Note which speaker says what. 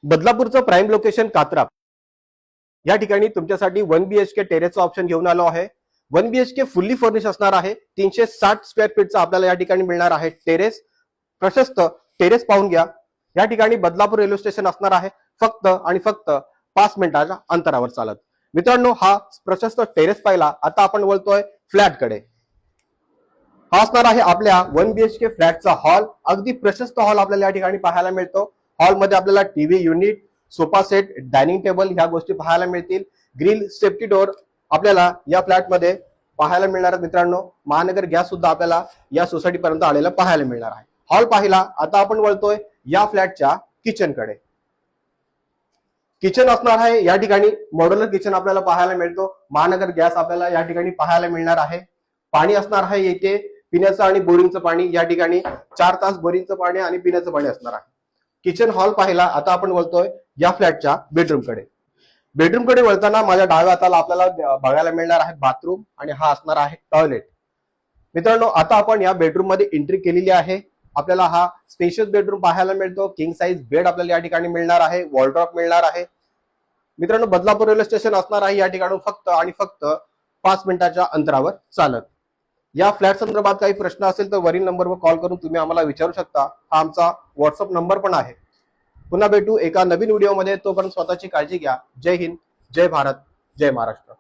Speaker 1: बदलापूरचं prime location Katrap या ठिकाणी तुमच्यासाठी 1 BHK टेरेसचा ऑप्शन घेऊन आलो आहे। 1 BHK फुल्ली फर्निश असणार आहे। 360 स्क्वेअर फीटचा आपल्याला या ठिकाणी मिळणार आहे टेरेस। प्रशस्त टेरेस पाहून घ्या। या ठिकाणी बदलापूर रेल्वे स्टेशन असणार आहे। फक्त आणि फक्त 5 मिनिटाच्या अंतरावर चालत। मित्रांनो, हा प्रशस्त टेरेस पाहिला, आता आपण वळतोय फ्लॅट कडे। हा असणार आहे आपल्या 1 BHK फ्लॅटचा हॉल। अगदी प्रशस्त हॉल आपल्याला या ठिकाणी पाहायला मिळतो। हॉल मध्ये आपल्याला TV unit, sofa set, dining table ह्या गोष्टी पाहायला मिळतील। ग्रिल, सेफ्टी डोर आपल्याला या फ्लॅट मध्ये पाहायला मिळणार आहेत। मित्रांनो, महानगर गॅस सुद्धा आपल्याला या सोसायटी पर्यंत आलेला पाहायला मिळणार आहे। हॉल पाहिला, आता आपण वळतोय या फ्लॅटच्या किचन कडे। किचन असणार आहे या ठिकाणी मॉड्युलर किचन आपल्याला पाहायला मिळतो। महानगर गॅस आपल्याला या ठिकाणी पाहायला मिळणार आहे। पाणी असणार आहे येथे पिण्याचं आणि बोरिंगचं पाणी। या ठिकाणी 4 तास बोरिंगचं पाणी आणि पिण्याचं पाणी असणार आहे। किचन हॉल पाहिला, आता आपण वळतोय या फ्लॅटच्या बेडरूम कडे। बेडरूम कडे वळताना माझ्या डाव्या हाताला आपल्याला बघायला मिळणार आहे बाथरूम आणि हा असणार आहे टॉयलेट। मित्रांनो, आता आपण या बेडरूम मध्ये एंट्री केलेली आहे। आपल्याला हा स्पेशियस बेडरूम पाहायला मिळतो। किंग साइज बेड आपल्याला या ठिकाणी मिळणार आहे। वॉलड्रॉप मिळणार आहे। मित्रांनो, बदलापूर रेल्वे स्टेशन असणार आहे या ठिकाणी फक्त आणि फक्त 5 मिनिटाच्या अंतरावर चालत। या फ्लॅट संदर्भात काही प्रश्न असेल तर वरील नंबरवर कॉल करून तुम्ही आम्हाला विचारू शकता। हा आमचा व्हॉट्सअप नंबर पण आहे। पुन्हा भेटू एका नवीन व्हिडिओमध्ये। तोपर्यंत स्वतःची काळजी घ्या। जय हिंद, जय भारत, जय महाराष्ट्र।